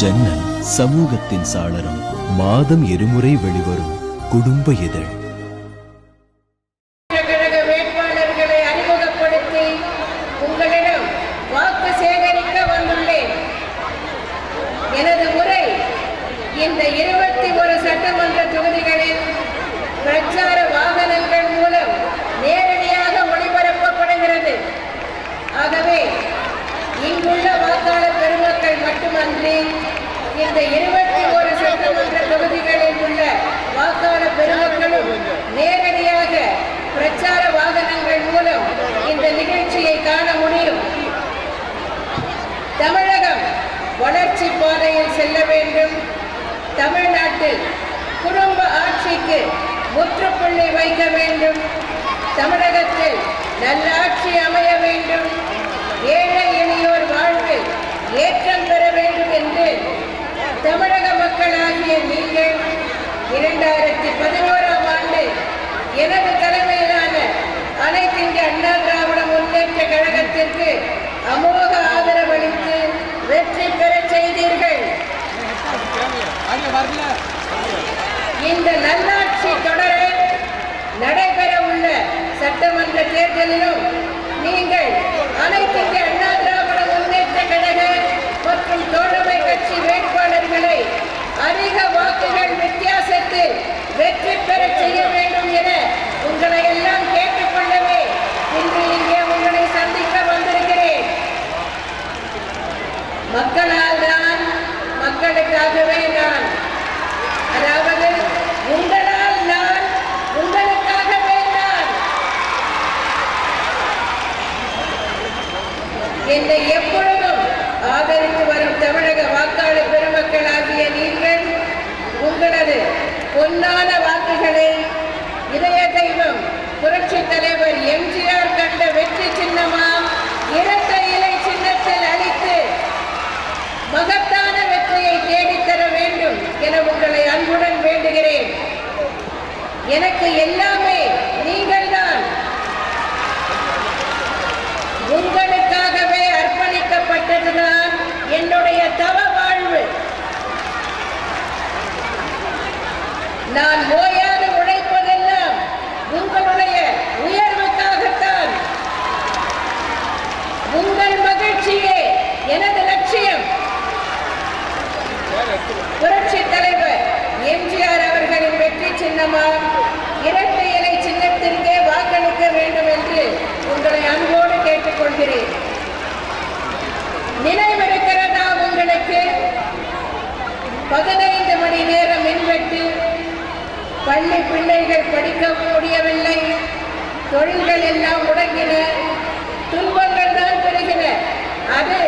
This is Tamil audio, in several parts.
ஜன்னல் சமூகத்தின் சாளரம். மாதம் இருமுறை வெளிவரும் குடும்ப இதழ். வேட்பாளர்களை அறிமுகப்படுத்தி உங்களிடம் வாக்கு சேகரிக்க வந்துள்ளேன். எனது உரை இந்த 21 சட்டமன்ற தொகுதிகளில் பிரச்சார வாகனங்கள் மூலம் நேரடியாக ஒளிபரப்பப்படுகிறது. ஆகவே இங்குள்ள வாக்காளர் பெருமக்கள் மட்டுமன்றி இந்த 21 சட்டமன்ற தொகுதிகளில் உள்ள வாக்காளர் பெருமக்களும் நேரடியாக பிரச்சார வாகனங்கள் மூலம் இந்த நிகழ்ச்சியை காண முடியும். தமிழகம் வளர்ச்சி பாதையில் செல்ல வேண்டும். தமிழ்நாட்டில் குடும்ப ஆட்சிக்கு முற்றுப்புள்ளி வைக்க வேண்டும். தமிழகத்தில் நல்லாட்சி அமைய வேண்டும். ஏழை எளியோர் வாழ்வில் ஏற்றம் பெற வேண்டும் என்று தமிழக மக்களாகிய நீங்கள் 2011ஆம் ஆண்டு எனது தலைமையிலான அனைத்து இந்திய அண்ணா திராவிட முன்னேற்ற கழகத்திற்கு அமோக ஆதரவளித்து வெற்றி பெற செய்தீர்கள். இந்த நல்லாட்சி தொடர நடைபெற உள்ள சட்டமன்ற தேர்தலிலும் நீங்கள் அனைத்து இந்திய அண்ணா திராவிட முன்னேற்ற கழக மற்றும் தோழமை கட்சி வேட்பாளர்களை அதிக வாக்குகள் வித்தியாசத்தில் வெற்றி பெற செய்ய வேண்டும் என உங்களை எல்லாம் கேட்டுக்கொள்ளவே இன்று இங்கே உங்களை சந்திக்க வந்திருக்கிறேன். மக்களால் நான், மக்களுக்காகவே நான், அதாவது உங்களால் நான், உங்களுக்காகவே நான். என்னை எப்பொழுதும் ஆதரித்து வரும் தமிழக வாக்காளர் பெருமக்களாகிய நீங்கள் உங்களது பொன்னான வாக்குகளை இதய தெய்வம் புரட்சி தலைவர் எம்ஜிஆர் கண்ட வெற்றி சின்னமாம் இரட்டை இலை சின்னத்தில் அளித்து மகத்தான வெற்றியை தேடித்தர வேண்டும் என உங்களை அன்புடன் வேண்டுகிறேன். எனக்கு எல்லாமே நீங்கள்தான். உங்களுக்காகவே அர்ப்பணிக்கப்பட்டதுதான் என்னுடைய தவ வாழ்வு. நான் ஓயாது உழைப்பதெல்லாம் உங்களுடைய உயர்வுக்காகத்தான். உங்கள் மகிழ்ச்சியே எனது லட்சியம். புரட்சி தலைவர் எம்ஜிஆர் அவர்களின் வெற்றி சின்னமாம் இரட்டை இலை சின்னத்திற்கே வாக்களிக்க வேண்டும் என்று உங்களை அன்போடு கேட்டுக்கொள்கிறேன். நினைவிருக்கிறதா உங்களுக்கு? 15 மணி நேரம் மின்வெட்டு, பள்ளி பிள்ளைகள் படிக்க முடியவில்லை, தொழில்கள் எல்லாம் முடங்கின, துன்பங்கள் தான் பெறுகின. அது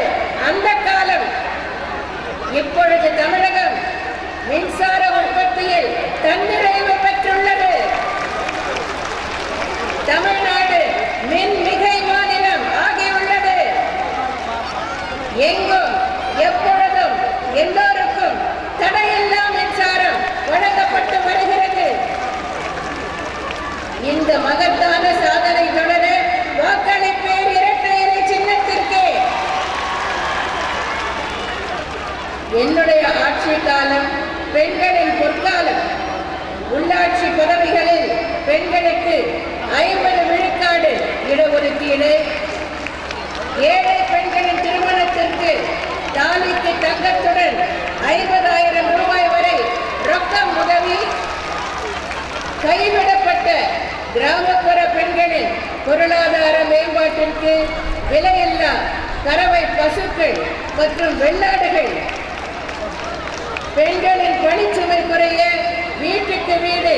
அந்த காலம். இப்பொழுது தமிழகம் மின்சார உற்பத்தியில் தன்னிறைவு பெற்றுள்ளது. தமிழ்நாடு மின் மிகை மாநிலம் ஆகியுள்ளது. எங்கும் எப்பொழுதும் எல்லோருக்கும் தடையில்லா மின்சாரம் வழங்கப்பட்டு வருகிறது. இந்த மகத்தான சாதனை தொடர வாக்களிப்பேர் இரட்டை இலை சின்னத்திற்கே. என்னுடைய ஆட்சி காலம் பெண்களின் பொற்காலம். உள்ளாட்சி பதவிகளில் பெண்களுக்கு 50 விழுக்காடு இடஒதுக்கீடு, ஏழை பெண்களின் திருமணத்திற்கு தாலிக்கு தங்கத்துடன் 50,000 ரூபாய் வரை ரொக்கம் உதவி, கைவிடப்பட்ட கிராமப்புற பெண்களின் பொருளாதார மேம்பாட்டிற்கு விலையில்லா கறவை பசுக்கள் மற்றும் வெள்ளாடுகள், பெண்களின் பணிச்சுமை குறைய வீட்டுக்கு வீடு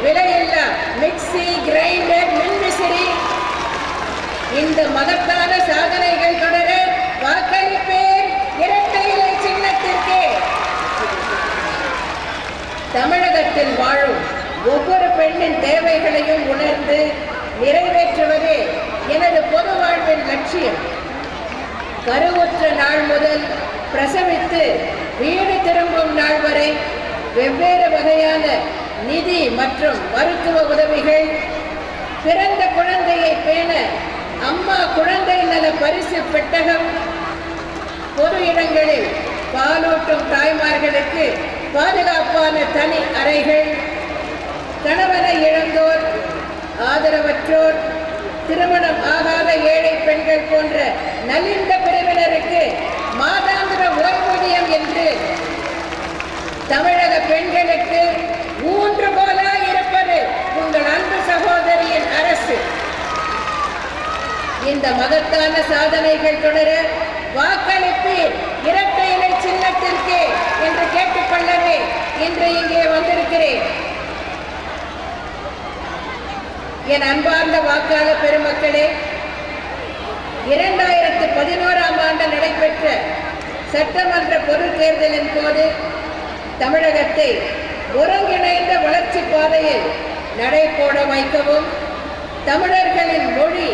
விலையில்லா மிக்சி, கிரைண்டர், மின்விசிறி. இந்த மகத்தான சாதனைகள் தொடர வாக்களிப்பேர் இரட்டை இலை சின்னத்திற்கே. தமிழகத்தில் வாழும் ஒவ்வொரு பெண்ணின் தேவைகளையும் உணர்ந்து நிறைவேற்றுவதே எனது பொது வாழ்வின் லட்சியம். கருவுற்ற நாள் முதல் பிரசவித்து வீடு திரும்பும் நாள் வரை வெவ்வேறு வகையான நிதி மற்றும் மருத்துவ உதவிகள், பிறந்த குழந்தையை பேண அம்மா குழந்தை நல பரிசு பெட்டகம், பொது இடங்களில் பாலூட்டும் தாய்மார்களுக்கு பாதுகாப்பான தனி அறைகள், கணவனை இழந்தோர், ஆதரவற்றோர், திருமணம் ஆகாத ஏழை பெண்கள் போன்ற நலிந்த பிரிவினருக்கு மாதாந்திர ஓய்வூதியம் என்று தமிழக பெண்களுக்கு ஊன்றுகோலாய் இருப்பது உங்கள் அன்பு சகோதரியின் அரசு. இந்த மகத்தான சாதனைகள் தொடர வாக்களிப்பீர் இரட்டை இலை சின்னத்திற்கு என்று கேட்டுக்கொள்ளவே இன்று இங்கே வந்திருக்கிறேன். என் அன்பார்ந்த வாக்காளர் பெருமக்களே, 2011ஆம் ஆண்டு நடைபெற்ற சட்டமன்ற பொதுத் தேர்தலின் போது தமிழகத்தை ஒருங்கிணைந்த வளர்ச்சி பாதையில் நடைபோட வைக்கவும், தமிழர்களின் மொழி,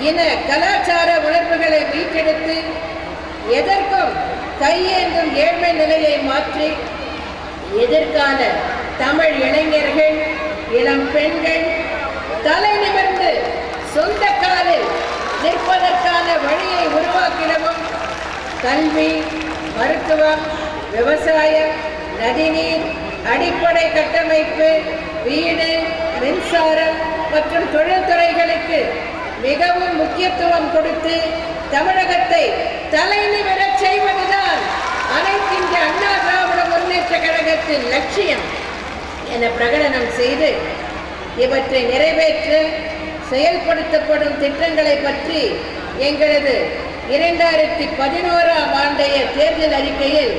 இன, கலாச்சார உணர்வுகளை மீட்டெடுத்து எதற்கும் கையேந்தும் ஏழ்மை நிலையை மாற்றி எதிர்கால தமிழ் இளைஞர்கள், இளம் பெண்கள் தலை நிமிர்ந்து சொந்த காலில் நிற்பதற்கான வழியை உருவாக்கிடவும் கல்வி, மருத்துவம், விவசாயம், நதிநீர், அடிப்படை கட்டமைப்பு, வீடு, மின்சாரம் மற்றும் தொழில்துறைகளுக்கு மிகவும் முக்கியத்துவம் கொடுத்து தமிழகத்தை தலை நிமிரச் செய்வதுதான் அனைத்திந்திய அண்ணா திராவிட முன்னேற்ற கழகத்தின் லட்சியம் என பிரகடனம் செய்து இவற்றை நிறைவேற்ற செயல்படுத்தப்படும் திட்டங்களை பற்றி எங்களது 2011ஆம் ஆண்டைய தேர்தல் அறிக்கையில்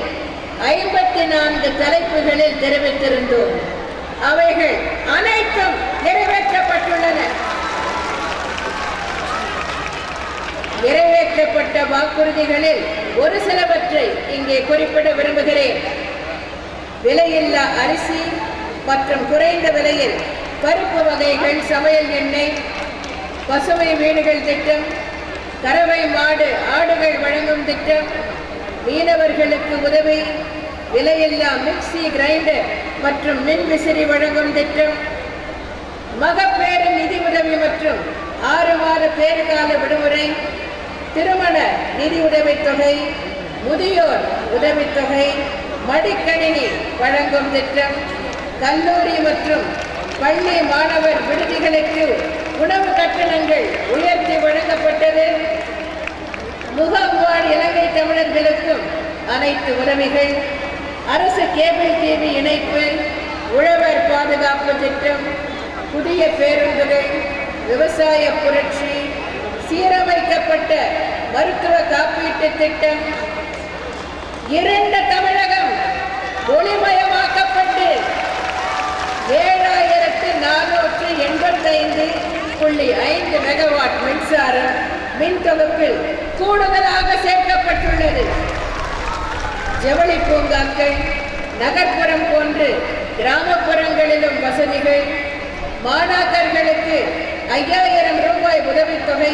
54 தலைப்புகளில் தெரிவித்திருந்தோம். அவைகள் அனைத்தும் நிறைவேற்றப்பட்டுள்ளன. நிறைவேற்றப்பட்ட வாக்குறுதிகளில் ஒரு சிலவற்றை இங்கே குறிப்பிட விரும்புகிறேன். விலையில்லா அரிசி மற்றும் குறைந்த விலையில் பருப்பு வகைகள், சமையல் எண்ணெய், பசுமை வீடுகள் திட்டம், கறவை மாடு, ஆடுகள் வழங்கும் திட்டம், மீனவர்களுக்கு உதவி, விலையில்லா மிக்சி, கிரைண்டர் மற்றும் மின் விசிறி வழங்கும் திட்டம், மகப்பேறு நிதி உதவி மற்றும் 6 மாத பேறுகால விடுமுறை, திருமண நிதி உதவித்தொகை, முதியோர் உதவித்தொகை, மடிக்கணினி வழங்கும் திட்டம், கல்லூரி மற்றும் பள்ளி மாணவர் விடுதிகளுக்கு உணவு கட்டணங்கள் உயர்த்தி வழங்கப்பட்டது. முகாம்வாழ் இலங்கை தமிழர்களுக்கும் அனைத்து உதவிகள், அரசு கேபிள் டிவி இணைப்பு, உழவர் பாதுகாப்பு திட்டம், புதிய பேருந்துகள், விவசாய புரட்சி, சீரமைக்கப்பட்ட மருத்துவ காப்பீட்டு திட்டம், இருண்ட தமிழகம் ஒளிமயமாக்கப்பட்டு 7485.5 மெகாவாட் மின்சாரம் மின் தொகுப்பில் கூடுதலாக சேர்க்கப்பட்டுள்ளது. ஜவுளி பூங்காக்கள், நகர்ப்புறம் போன்று கிராமப்புறங்களிலும் வசதிகள், மாணாக்கர்களுக்கு 5000 ரூபாய் உதவித்தொகை,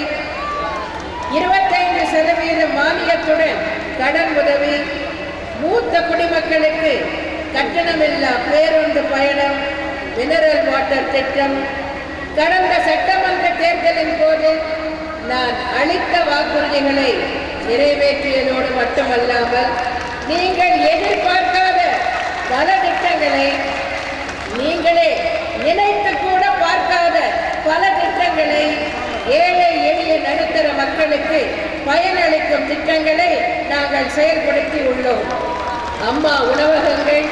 25% மானியத்துடன் கடன் உதவி, மூத்த குடிமக்களுக்கு கட்டணமில்லா பேருந்து பயணம், மினரல் வாட்டர் திட்டம். கடந்த சட்டமன்ற தேர்தலின் போது நான் அளித்த வாக்குறுதிகளை நிறைவேற்றியதோடு மட்டுமல்லாமல் நீங்கள் எதிர்பார்க்காத பல திட்டங்களை, நீங்களே நினைத்து கூட பார்க்காத பல திட்டங்களை, ஏழை எளிய நடுத்தர மக்களுக்கு பயனளிக்கும் திட்டங்களை நாங்கள் செயல்படுத்தி உள்ளோம். அம்மா உணவகங்கள்,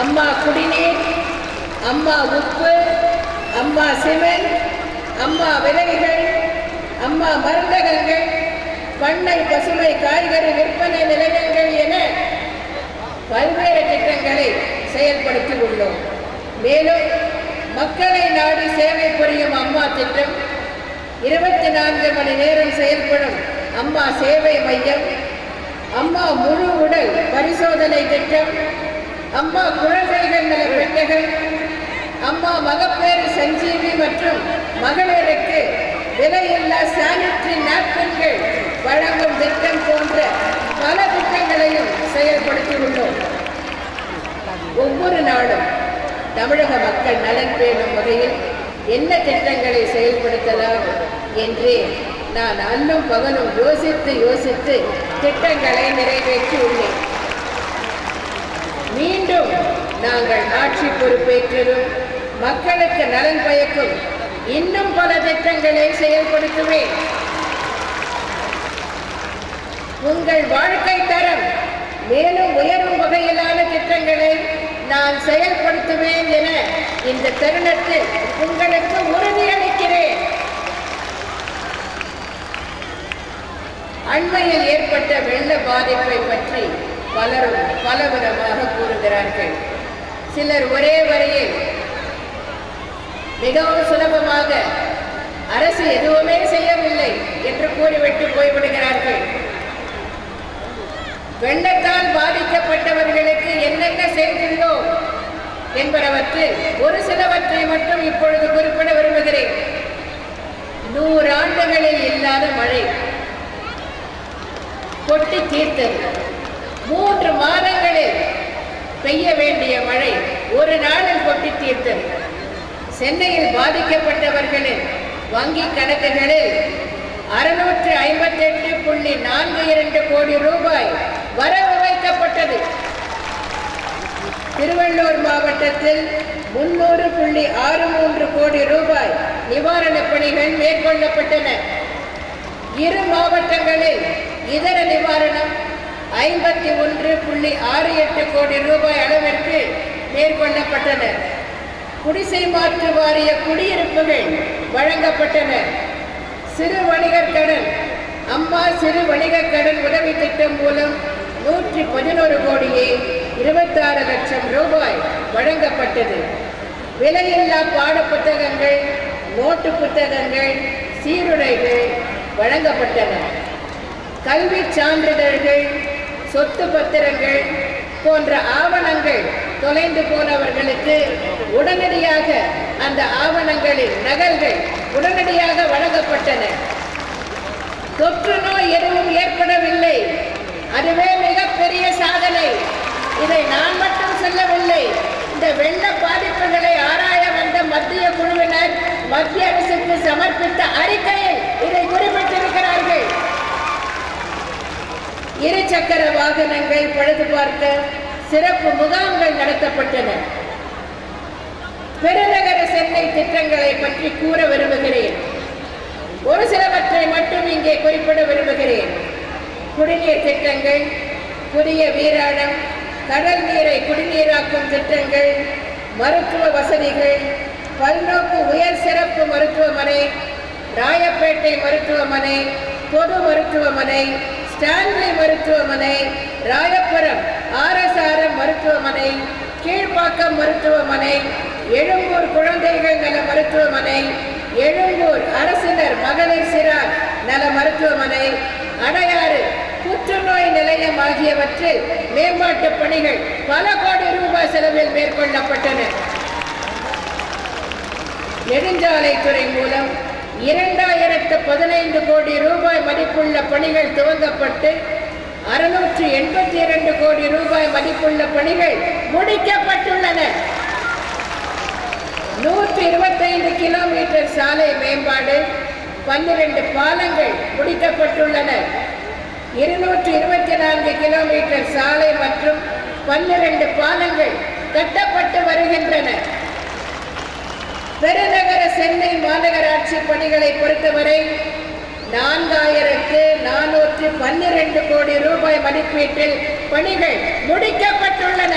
அம்மா குடிநீர், அம்மா உப்பு, அம்மா சிமெண்ட், அம்மா விலைகள், அம்மா மருந்தகங்கள், பண்ணை பசுமை காய்கறி விற்பனை நிலையங்கள் என பல்வேறு திட்டங்களை செயல்படுத்தி உள்ளோம். மேலும் மக்களை நாடி சேவை புரியும் அம்மா திட்டம், 24 மணி நேரம் செயல்படும் அம்மா சேவை மையம், அம்மா முழு உடல் பரிசோதனை திட்டம், அம்மா குழந்தைகள் நல பெட்டகம், அம்மா மகப்பேறு சஞ்சீவி மற்றும் மகளிருக்கு விலையில்லா சானிட்டரி நாப்கின்கள் வழங்கும் திட்டம் போன்ற பல திட்டங்களையும் செயல்படுத்தி உள்ளோம். ஒவ்வொரு நாளும் தமிழக மக்கள் நலன் பேணும் வகையில் என்ன திட்டங்களை செயல்படுத்தலாம் என்று நான் அல்லும் பகலும் யோசித்து திட்டங்களை நிறைவேற்றியுள்ளேன். மீண்டும் நாங்கள் ஆட்சி பொறுப்பேற்றதும் மக்களுக்கு நலன் பயக்கும் இன்னும் பல திட்டங்களை செயல்படுத்துவேன். உங்கள் வாழ்க்கை தரம் மேலும் உயரும் வகையிலான திட்டங்களை நான் செயல்படுத்துவேன் என இந்த தருணத்தில் உங்களுக்கு உறுதியளிக்கிறேன். அண்மையில் ஏற்பட்ட வெள்ள பாதிப்பை பற்றி பலரும் பலவிதமாக கூறுகிறார்கள். சிலர் ஒரே வரியில் மிகவும் சுலபமாக அரசு எதுவுமே செய்யவில்லை என்று கூறிவிட்டு போய்விடுகிறார்கள். வெள்ளத்தால் பாதிக்கப்பட்டவர்களுக்கு என்னென்ன செய்துள்ளோம் என்பவற்றில் ஒரு சிலவற்றை மட்டும் இப்பொழுது குறிப்பிட விரும்புகிறேன். 100 ஆண்டுகளில் இல்லாத மழை கொட்டி தீர்த்தது. 3 மாதங்களில் பெய்ய வேண்டிய மழை ஒரு நாளில் கொட்டி தீர்த்தது. சென்னையில் பாதிக்கப்பட்டவர்களின் வங்கி கணக்குகளில் 658.42 கோடி ரூபாய் வரவு வைக்கப்பட்டது. திருவள்ளூர் மாவட்டத்தில் 300.63 கோடி ரூபாய் நிவாரணப் பணிகள் மேற்கொள்ளப்பட்டன. 2 மாவட்டங்களில் இதர நிவாரணம் 51.68 கோடி ரூபாய் அளவிற்கு மேற்கொள்ளப்பட்டன. குடிசை மாற்று வாரிய குடியிருப்புகள் வழங்கப்பட்டன. சிறு வணிகர் கடன் அம்மா சிறு வணிகர் கடன் உதவி திட்டம் மூலம் 111 கோடியே 26 லட்சம் ரூபாய் வழங்கப்பட்டது. விலையில்லா பாட புத்தகங்கள், நோட்டு புத்தகங்கள், சீருடைகள் வழங்கப்பட்டன. கல்வி சான்றிதழ்கள், சொத்து பத்திரங்கள் போன்ற ஆவணங்கள் தொலைந்து போனவர்களுக்கு உடனடியாக அந்த ஆவணங்களின் நகல்கள் உடனடியாக வழங்கப்பட்டன. தொற்று நோய் எதுவும் ஏற்படவில்லை. அதுவே மிகப்பெரிய சாதனை. இதை நான் மட்டும் சொல்லவில்லை. இந்த வெள்ள பாதிப்புகளை ஆராய வந்த மத்திய குழுவினர் மத்திய அரசுக்கு சமர்ப்பித்த அறிக்கையில் இதை குறிப்பிட்டிருக்கிறார்கள். 2 சக்கர வாகனங்கள் பழுது பார்க்க சிறப்பு முகாம்கள் நடத்தப்பட்டன. பெருநகர சென்னை திட்டங்களை பற்றி கூற விரும்புகிறேன். ஒரு சிலவற்றை மட்டும் இங்கே குறிப்பிட விரும்புகிறேன். குடிநீர் திட்டங்கள், புதிய வீராணம், கடல் நீரை குடிநீராக்கும் திட்டங்கள், மருத்துவ வசதிகள், பல்நோக்கு உயர் சிறப்பு மருத்துவமனை, ராயப்பேட்டை மருத்துவமனை, பொது மருத்துவமனை, ஸ்டான்லி மருத்துவமனை, ராயபுரம் RSRM மருத்துவமனை, கீழ்ப்பாக்கம் மருத்துவமனை, எழும்பூர் குழந்தைகள் நல மருத்துவமனை, எழும்பூர் அரசினர் மகளிர் சிறார் நல மருத்துவமனை, அடையாறு புற்றுநோய் நிலையம் ஆகியவற்றில் மேம்பாட்டு பணிகள் பல கோடி ரூபாய் செலவில் மேற்கொள்ளப்பட்டன. நெடுஞ்சாலைத்துறை மூலம் 2015 கோடி ரூபாய் மதிப்புள்ள பணிகள் துவங்கப்பட்டு 682 கோடி ரூபாய் மதிப்புள்ள பணிகள் முடிக்கப்பட்டுள்ளன. 125 கிலோமீட்டர் சாலை மேம்பாடு, 12 பாலங்கள் முடிக்கப்பட்டுள்ளன. 224 கிலோமீட்டர் சாலை மற்றும் 12 பாலங்கள் கட்டப்பட்டு வருகின்றன. பெருநகர சென்னை மாநகராட்சி பணிகளை பொறுத்தவரை 4412 கோடி ரூபாய் மதிப்பீட்டில் பணிகள் முடிக்கப்பட்டுள்ளன.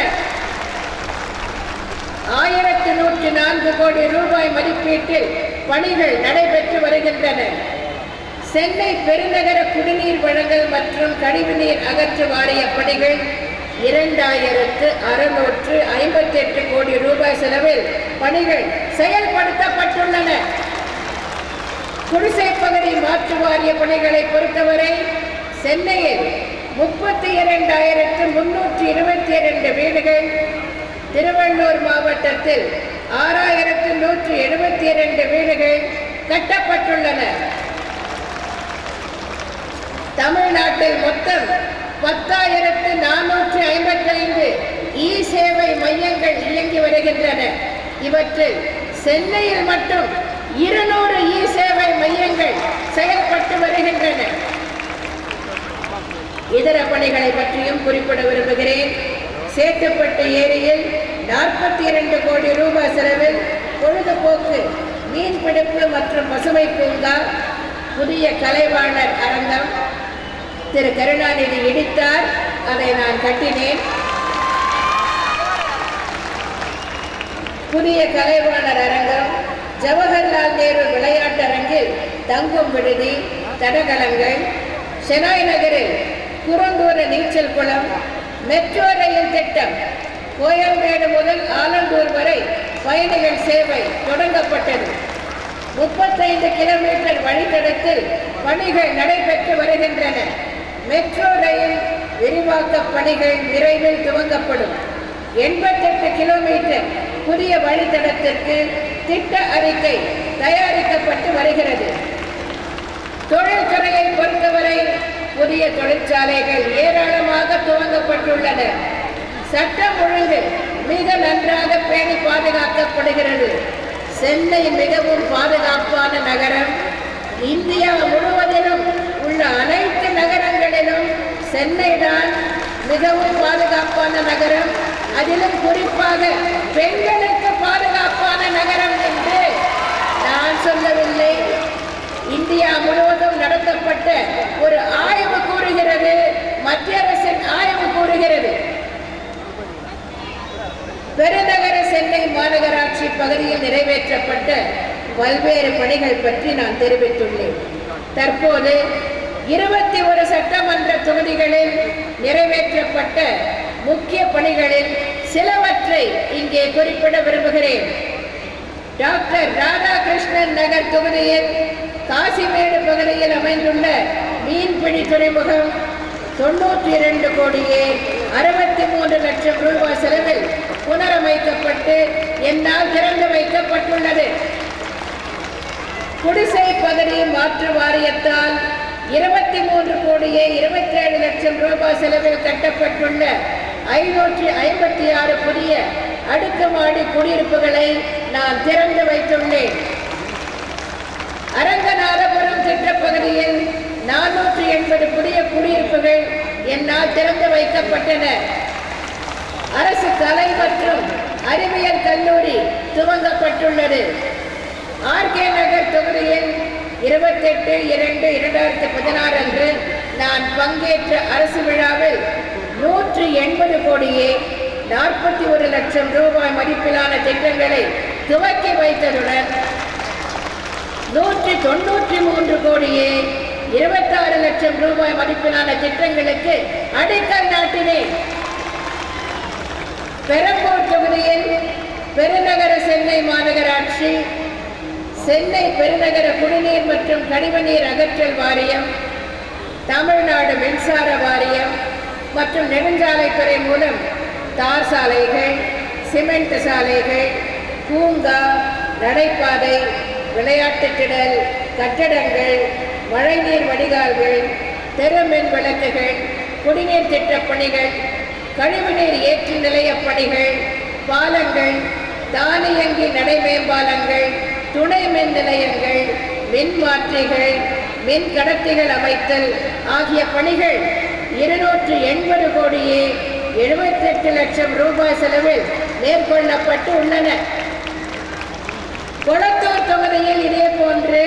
1104 கோடி ரூபாய் மதிப்பீட்டில் பணிகள் நடைபெற்று வருகின்றன. சென்னை பெருநகர குடிநீர் வழங்கல் மற்றும் கழிவுநீர் அகற்று வாரிய பணிகள் 2658 கோடி ரூபாய் செலவில் பணிகள் செயல்படுத்தப்பட்டுள்ளன. குடிசை பகுதி மாற்று வாரிய பணிகளை பொறுத்தவரை சென்னையில் 32,322 வீடுகள், திருவள்ளூர் மாவட்டத்தில் 6,172 வீடுகள் கட்டப்பட்டுள்ளன. தமிழ்நாட்டில் மொத்தம் 10,455 சேவை மையங்கள் இயங்கி வருகின்றன. இவற்றில் சென்னையில் மட்டும் 200 சேவை மையங்கள் செயல்பட்டு வருகின்றன. இதர பணிகளை பற்றியும் குறிப்பிட விரும்புகிறேன். சேத்துப்பட்டு ஏரியில் 42 கோடி ரூபாய் செலவில் பொழுதுபோக்கு மீன்பிடிப்பு மற்றும் பசுமை பூங்கா, புதிய கலைவாணர் அரங்கம் திரு கருணாநிதி இடித்தார், அதை நான் கட்டினேன். புதிய கலைவாணர் அரங்கம், ஜவஹர்லால் நேரு விளையாட்டரங்கில் தங்கும் விடுதி, தடகளங்கள், ஷெனாய் நகரில் குரங்கூர நீச்சல் குளம், மெட்ரோ ரயில் திட்டம், கோயம்பேடு முதல் ஆலந்தூர் வரை பயணிகள் சேவை தொடங்கப்பட்டது. 35 கிலோமீட்டர் வழித்தடத்தில் பணிகள் நடைபெற்று வருகின்றன. மெட்ரோ ரயில் விரிவாக்க பணிகள் விரைவில் துவங்கப்படும். 88 கிலோமீட்டர் புதிய வழித்தடத்திற்கு திட்ட அறிக்கை தயாரிக்கப்பட்டு வருகிறது. தொழில்துறையை பொறுத்தவரை புதிய தொழிற்சாலைகள் ஏராளமாக துவங்கப்பட்டுள்ளன. சட்டம் ஒழுங்கு மிக நன்றாக பேணி பாதுகாக்கப்படுகிறது. சென்னை மிகவும் பாதுகாப்பான நகரம். இந்தியா முழுவதிலும் உள்ள அனைத்து நகரங்களிலும் சென்னை தான் மிகவும் பாதுகாப்பான நகரம். அதிலும் குறிப்பாக பெண்களுக்கு பாதுகாப்பான நகரம் என்று நான் சொல்லவில்லை. இந்தியா முழுவதும் நடத்தப்பட்ட ஒரு ஆய்வு கூறுகிறது, மத்திய அரசின் ஆய்வு கூறுகிறது. பெருநகர சென்னை மாநகராட்சி பகுதியில் நிறைவேற்றப்பட்ட பல்வேறு பணிகள் பற்றி நான் தெரிவித்துள்ளேன். தற்போது 21 சட்டமன்ற தொகுதிகளில் நிறைவேற்றப்பட்ட முக்கிய பணிகளில் சிலவற்றை இங்கே குறிப்பிட விரும்புகிறேன். டாக்டர் ராதாகிருஷ்ணன் நகர் தொகுதியில் காசிமேடு பகுதியில் அமைந்துள்ள மீன்பிடி துறைமுகம் 92 கோடியே 63 லட்சம் ரூபாய் செலவில் புனரமைக்கப்பட்டு என்னால் திறந்து வைக்கப்பட்டுள்ளது. குடிசை பகுதி மாற்று வாரியத்தால் 23 கோடியே 27 லட்சம் ரூபாய் செலவில் கட்டப்பட்டுள்ள 556 புதிய அடுக்குமாடி குடியிருப்புகளை நான் திறந்து வைத்துள்ளேன். அரங்கநாதபுரம் திட்டப்பகுதியில் 480 புதிய குடியிருப்புகள் என்னால் திறந்து வைக்கப்பட்டன. அரசு கலை மற்றும் அறிவியல் கல்லூரி துவங்கப்பட்டுள்ளது. ஆர்கே நகர் தொகுதியில் 28/2/2016 அன்று நான் பங்கேற்ற அரசு விழாவில் 180 கோடியே 41 லட்சம் ரூபாய் மதிப்பிலான திட்டங்களை துவக்கி வைத்ததுடன் 193 கோடியே 26 லட்சம் ரூபாய் மதிப்பிலான திட்டங்களுக்கு அடிக்கல் நாட்டினேன். பெரம்பூர் தொகுதியில் பெருநகர சென்னை மாநகராட்சி, சென்னை பெருநகர குடிநீர் மற்றும் கழிவுநீர் அகற்றல் வாரியம், தமிழ்நாடு மின்சார வாரியம் மற்றும் நெடுஞ்சாலைத்துறை மூலம் தார் சாலைகள், சிமெண்ட் சாலைகள், பூங்கா, நடைபாதை, விளையாட்டு திடல், கட்டடங்கள், மழைநீர் வடிகால்கள், தெருமின் விளக்குகள், குடிநீர் திட்டப் பணிகள், கழிவுநீர் ஏற்று நிலைய பணிகள், பாலங்கள், தானியங்கி நடை மேம்பாலங்கள், துணை மின் நிலையங்கள், மின் மாற்றிகள், மின் கடத்திகள் அமைத்தல் ஆகிய பணிகள் 280 கோடியே 78 லட்சம் ரூபாய் செலவில் மேற்கொள்ளப்பட்டு உள்ளன. கொளத்தூர் தொகுதியில் இதே போன்று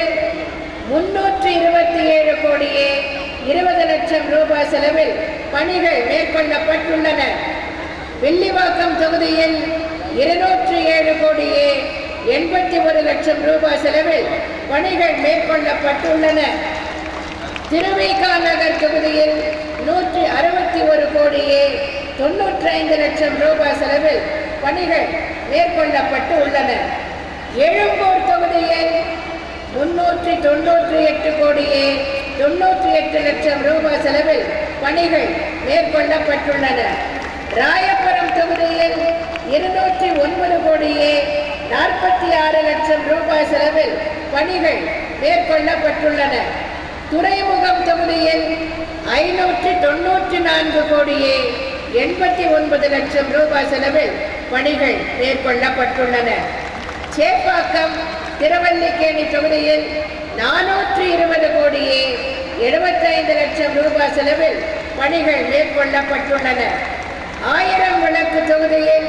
327 கோடியே 20 லட்சம் ரூபாய் செலவில் பணிகள் மேற்கொள்ளப்பட்டுள்ளன. வில்லிவாக்கம் தொகுதியில் 207 கோடியே 81 லட்சம் ரூபாய் செலவில் பணிகள் மேற்கொள்ளப்பட்டுள்ளன. திருவிக நகர் தொகுதியில் 161 கோடியே 95 லட்சம் ரூபாய் செலவில் பணிகள் மேற்கொள்ளப்பட்டு உள்ளன. எழும்பூர் தொகுதியில் 398 கோடியே 98 லட்சம் ரூபாய் செலவில் பணிகள் மேற்கொள்ளப்பட்டுள்ளன. ராயபுரம் தொகுதியில் 209 கோடியே 46 லட்சம் ரூபாய் செலவில் பணிகள் மேற்கொள்ளப்பட்டுள்ளன. துறைமுகம் தொகுதியில் 594 கோடியே 89 லட்சம் ரூபாய் செலவில் பணிகள் மேற்கொள்ளப்பட்டுள்ளன. சேப்பாக்கம் திருவல்லிக்கேணி தொகுதியில் 420 கோடியே 75 லட்சம் ரூபாய் செலவில் பணிகள் மேற்கொள்ளப்பட்டுள்ளன. 1000 விளக்கு தொகுதியில்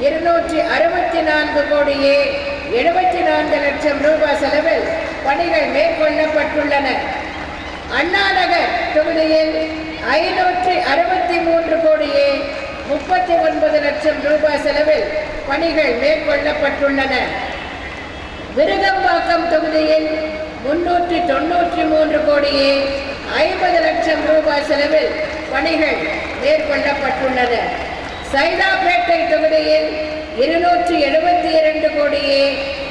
264 கோடியே 74 லட்சம் ரூபாய் செலவில் பணிகள் மேற்கொள்ளப்பட்டுள்ளன. அண்ணா நகர் தொகுதியில் 563 கோடியே 39 லட்சம் ரூபாய் செலவில் பணிகள் மேற்கொள்ளப்பட்டுள்ளன. விருகம்பாக்கம் தொகுதியில் 393 கோடியே 50 லட்சம் ரூபாய் செலவில் பணிகள் மேற்கொள்ளப்பட்டுள்ளன. சைதாப்பேட்டை தொகுதியில் 272 கோடியே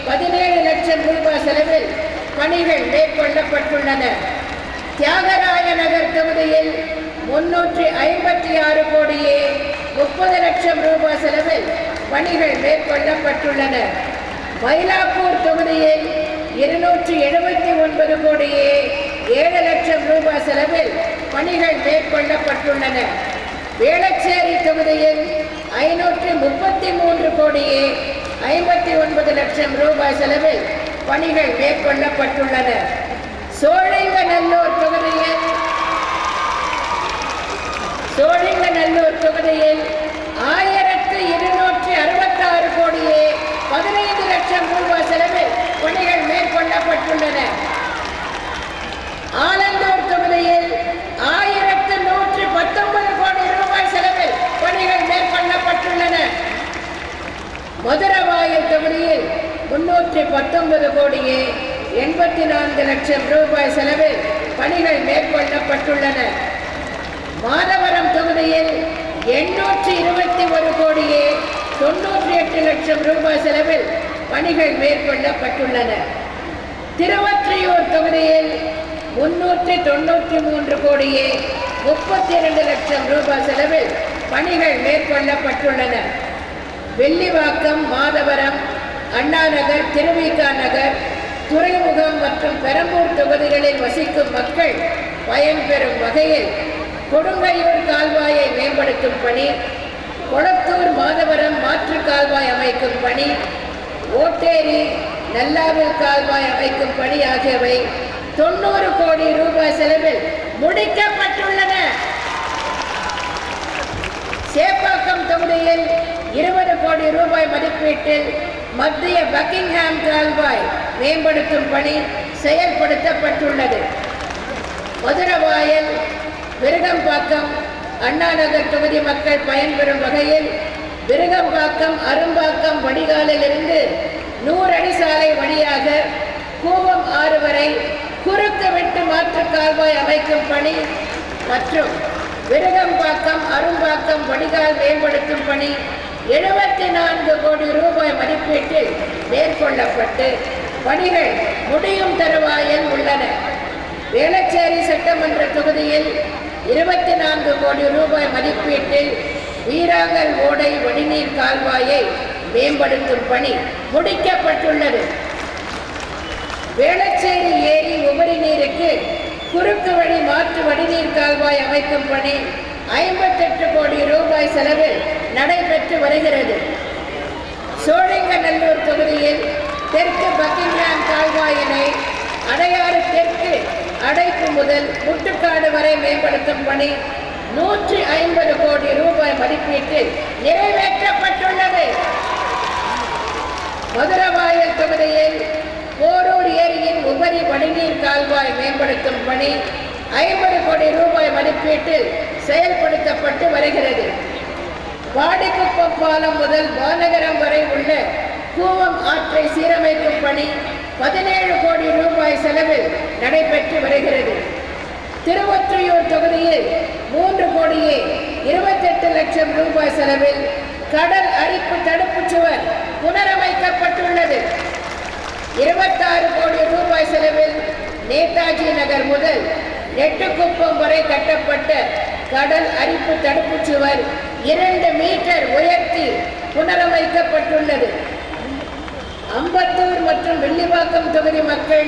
17 லட்சம் ரூபாய் செலவில் பணிகள் மேற்கொள்ளப்பட்டுள்ளன. தியாகராய நகர் தொகுதியில் 356 கோடியே 30 லட்சம் ரூபாய் செலவில் பணிகள் மேற்கொள்ளப்பட்டுள்ளன. மயிலாப்பூர் தொகுதியில் 279 கோடியே 7 லட்சம் ரூபாய் செலவில் பணிகள் மேற்கொள்ளப்பட்டுள்ளன. வேளச்சேரி தொகுதியில் 533 கோடியே 59 லட்சம் ரூபாய் செலவில் பணிகள் மேற்கொள்ளப்பட்டுள்ளன. சோழிங்கநல்லூர் தொகுதியில் 1266 கோடியே 15 லட்சம் ரூபாய் செலவில் பணிகள் மேற்கொள்ளப்பட்டுள்ளன. ஆலந்தூர் தொகுதியில் 1119 கோடி ரூபாய் செலவில் பணிகள் மேற்கொள்ளப்பட்டுள்ளன. மதுரவாயல் தொகுதியில் 319 கோடியே 84 லட்சம் ரூபாய் செலவில் பணிகள் மேற்கொள்ளப்பட்டுள்ளன. மாதவரம் தொகுதியில் 821 கோடியே 98 லட்சம் ரூபாய் செலவில் பணிகள் மேற்கொள்ளப்பட்டுள்ளன. திருவொற்றியூர் தொகுதியில் 393 கோடியே 32 லட்சம் ரூபாய் செலவில் பணிகள் மேற்கொள்ளப்பட்டுள்ளன. வெள்ளிவாக்கம், மாதவரம், அண்ணா நகர், திருவிக நகர், துறைமுகம் மற்றும் பெரம்பூர் தொகுதிகளில் வசிக்கும் மக்கள் பயன்பெறும் வகையில் கொடுங்கையூர் கால்வாயை மேம்படுத்தும் பணி, கொளத்தூர் மாதவரம் மாற்று கால்வாய் அமைக்கும் பணி, ஓட்டேரி நல்லாவில் கால்வாய் அமைக்கும் பணி ஆகியவை 90 கோடி ரூபாய் செலவில் முடிக்கப்பட்டுள்ளன. சேப்பாக்கம் தொகுதியில் 20 கோடி ரூபாய் மதிப்பீட்டில் மத்திய பக்கிங்ஹாம் கால்வாய் மேம்படுத்தும் பணி செயல்படுத்தப்பட்டுள்ளது. மதுரவாயல், விருகம்பாக்கம், அண்ணா நகர் தொகுதி மக்கள் பயன்பெறும் வகையில் விருகம்பாக்கம் அரும்பாக்கம் வடிகாலில் இருந்து 100 அடி சாலை வழியாக கூவம் ஆறு வரை குறுக்கு வெட்டு மாற்று கால்வாய் அமைக்கும் பணி மற்றும் விருகம்பாக்கம் அரும்பாக்கம் வடிகால் மேம்படுத்தும் பணி 74 கோடி ரூபாய் மதிப்பீட்டில் மேற்கொள்ளப்பட்டு பணிகள் முடியும் தருவாயில் உள்ளன. வேளச்சேரி சட்டமன்ற தொகுதியில் 24 கோடி ரூபாய் மதிப்பீட்டில் வீராங்கல் ஓடை வடிநீர் கால்வாயை மேம்படுத்தும் பணி முடிக்கப்பட்டுள்ளது. வேளச்சேரி ஏரி உபரி நீருக்கு குறுக்கு வழி மாற்று வடிநீர் கால்வாய் அமைக்கும் பணி 58 கோடி ரூபாய் செலவில் நடைபெற்று வருகிறது. சோழிங்கநல்லூர் தொகுதியில் தெற்கு பக்கிங்ஹாம் கால்வாயினை அடையாறு தெற்கு அடைப்பு முதல் முட்டுக்காடு வரை மேம்படுத்தும் பணி 150 கோடி ரூபாய் மதிப்பீட்டில் நிறைவேற்றப்பட்டுள்ளது. மதுரவாயல் தொகுதியில் போரூர் ஏரியின் உபரி வடிநீர் கால்வாய் மேம்படுத்தும் பணி 50 கோடி ரூபாய் மதிப்பீட்டில் செயல்படுத்தப்பட்டு வருகிறது. வாடிக்குப்பம் பாலம் முதல் வானகரம் வரை உள்ள கூவம் ஆற்றை சீரமைக்கும் பணி 17 கோடி ரூபாய் செலவில் நடைபெற்று வருகிறது. திருவொற்றியூர் தொகுதியில் 3 கோடியே 28 லட்சம் ரூபாய் செலவில் கடல் அரிப்பு தடுப்பு சுவர் புனரமைக்கப்பட்டுள்ளது. 26 கோடி ரூபாய் செலவில் நேதாஜி நகர் முதல் நெட்டுக்குப்பம் வரை கட்டப்பட்ட கடல் அரிப்பு தடுப்பு சுவர் 2 மீட்டர் உயர்த்தி புனரமைக்கப்பட்டுள்ளது. அம்பத்தூர் மற்றும் வில்லிவாக்கம் தொகுதி மக்கள்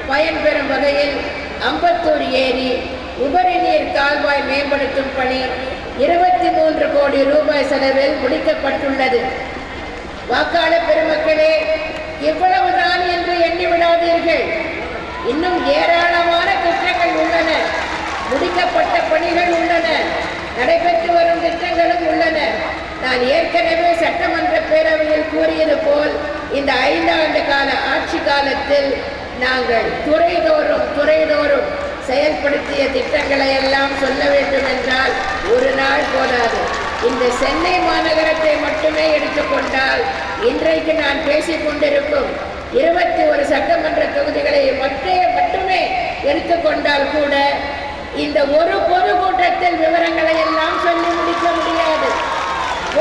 பயன்பெறும் வகையில் அம்பத்தூர் ஏரி உபரி நீர் கால்வாய் மேம்படுத்தும் பணி 23 கோடி ரூபாய் செலவில் முடிக்கப்பட்டுள்ளது. வாக்காளர் பெருமக்களே, இவ்வளவுதான் என்று எண்ணிவிடாதீர்கள். இன்னும் ஏராளமான திட்டங்கள் உள்ளன, முடிக்கப்பட்ட பணிகள் உள்ளன, நடைபெற்று வரும் திட்டங்களும் உள்ளன. நான் ஏற்கனவே சட்டமன்ற பேரவையில் கூறியது போல் இந்த 5 ஆண்டு கால ஆட்சி காலத்தில் நாங்கள் துறைதோறும் செயல்படுத்திய திட்டங்களை எல்லாம் சொல்ல வேண்டும் என்றால் ஒரு நாள் போதாது. இந்த சென்னை மாநகரத்தை மட்டுமே எடுத்துக்கொண்டால் இன்றைக்கு நான் பேசிக் கொண்டிருக்கும் 21 சட்டமன்ற தொகுதிகளை மட்டுமே எடுத்துக்கொண்டால் கூட இந்த ஒரு பொதுக்கூட்டத்தில் விவரங்களை எல்லாம் சொல்லி முடிக்க முடியாது.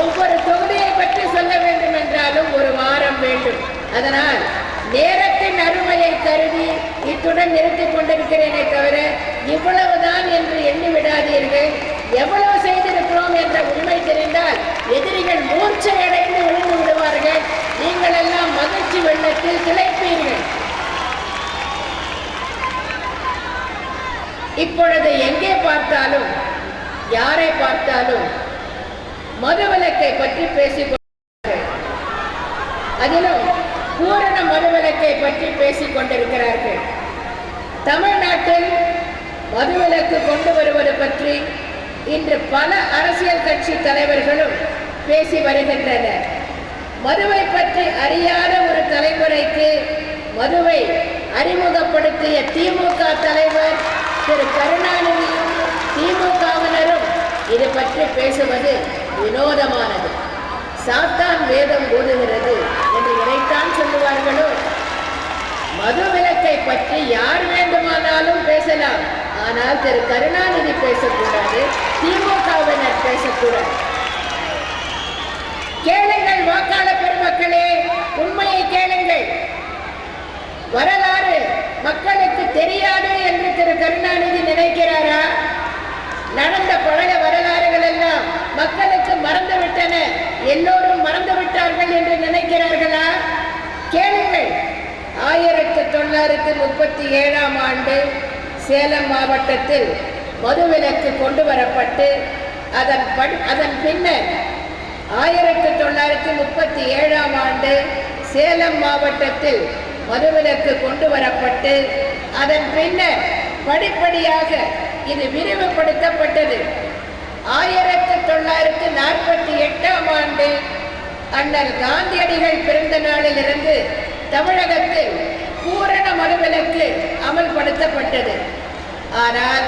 ஒவ்வொரு தொகுதியை பற்றி சொல்ல வேண்டும் என்றாலும் ஒரு வாரம் வேண்டும். அதனால் நேரத்தின் அருமையை கருதி இத்துடன் நிறுத்திக் கொண்டிருக்கிறேனே தவிர இவ்வளவுதான் என்று எண்ணிவிடாதீர்கள். எவ்வளவு செய்திருக்கிறோம் என்ற உண்மை தெரிந்தால் எதிரிகள் மூர்ச்சையடைந்து விழுந்து விடுவார்கள். நீங்கள் எல்லாம் மகிழ்ச்சி வெள்ளத்தில் திளைப்பீர்கள். இப்பொழுது எங்கே பார்த்தாலும் யாரை பார்த்தாலும் மதுவிலக்கை பற்றி பேசிக்கொண்டிருக்கிறார்கள். அதிலும் பூரண மதுவிலக்கை பற்றி பேசிக் கொண்டிருக்கிறார்கள். தமிழ்நாட்டில் மதுவிலக்கு கொண்டு வருவது பற்றி இன்று பல அரசியல் கட்சி தலைவர்களும் பேசி வருகின்றனர். மதுவை பற்றி அறியாத ஒரு தலைமுறைக்கு மதுவை அறிமுகப்படுத்திய திமுக தலைவர் திரு கருணாநிதியும் திமுகவினரும் இது பற்றி பேசுவது வினோதமானது. சாத்தான் வேதம் ஓதுகிறது என்று இதைத்தான் சொல்லுவார்களோ? மது விலக்கை பற்றி யார் வேண்டுமானாலும் பேசலாம், ஆனால் திரு கருணாநிதி பேசக்கூடாது, திமுகவினர் பேசக்கூடாது. கேளுங்கள் வாக்காளர் பெருமக்களே, உண்மையை கேளுங்கள். வரலாறு மக்களுக்கு தெரியாது என்று திரு கருணாநிதி நினைக்கிறாரா? நடந்த பழைய வரலாறுகள் எல்லாம் மக்களுக்கு மறந்துவிட்டன, எல்லோரும் மறந்து விட்டார்கள் என்று நினைக்கிறார்களா? கேளுங்கள். 1937ஆம் ஆண்டு சேலம் மாவட்டத்தில் மதுவிலக்கு கொண்டு வரப்பட்டு அதன் பின்னர் 1937ஆம் ஆண்டு சேலம் மாவட்டத்தில் மதுவிலக்கு கொண்டு வரப்பட்டு அதன் பின்னர் படிப்படியாக இது விரிவுபடுத்தப்பட்டது. 1948ஆம் ஆண்டு அண்ணல் காந்தியடிகள் பிறந்த நாளிலிருந்து தமிழகத்தில் பூரண மதுவிலக்கு அமல்படுத்தப்பட்டது. ஆனால்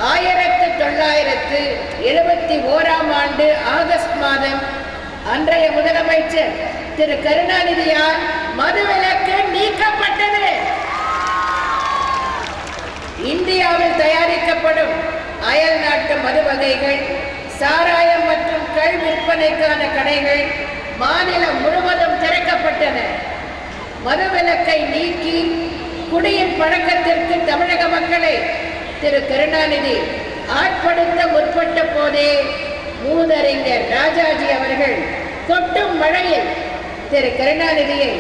1971ஆம் ஆண்டு ஆகஸ்ட் மாதம் அன்றைய முதலமைச்சர் திரு கருணாநிதியால் மதுவிலக்கு நீக்கப்பட்டது. இந்தியாவில் தயாரிக்கப்படும் அயல் நாட்டு மது வகைகள், சாராயம் மற்றும் கள் விற்பனைக்கான கடைகள் மாநிலம் முழுவதும் திறக்கப்பட்டன. மதுவிலக்கை நீக்கி குடியின் பழக்கத்திற்கு தமிழக மக்களை திரு கருணாநிதி ஆட்படுத்த முற்பட்ட போதே மூதறிஞர் ராஜாஜி அவர்கள் கொட்டும் மழையில் திரு கருணாநிதியை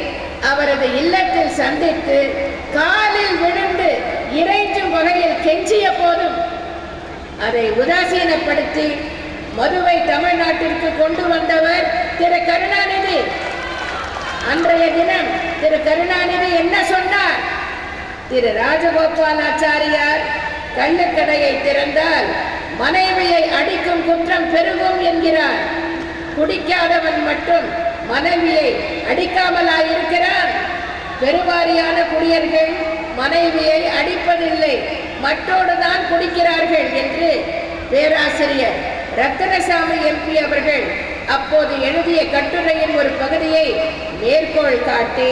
அவரது இல்லத்தில் சந்தித்து காலில் விழுந்து இறைஞ்சும் வகையில் கெஞ்சிய போதும் அதை உதாசீனப்படுத்தி மதுவை தமிழ்நாட்டிற்கு கொண்டு வந்தவர் திரு கருணாநிதி. அன்றைய தினம் திரு கருணாநிதி என்ன சொன்னார்? திரு ராஜகோபாலாச்சாரியார் கள்ளுக்கடையை திறந்தால் மனைவியை அடிக்கும் குற்றம் பெருகும் என்கிறார். குடிக்காதவன் மட்டும் மனைவியை அடிக்காமலாயிருக்கிறான். பெருவாரியான குடியர்கள் மனைவியை அடிப்பதில்லை, மட்டோடுதான் குடிக்கிறார்கள் என்று பேராசிரியர் ரத்தினசாமி எம்பி அவர்கள் அப்போது எழுதிய கட்டுரையின் ஒரு பகுதியை மேற்கோள் காட்டி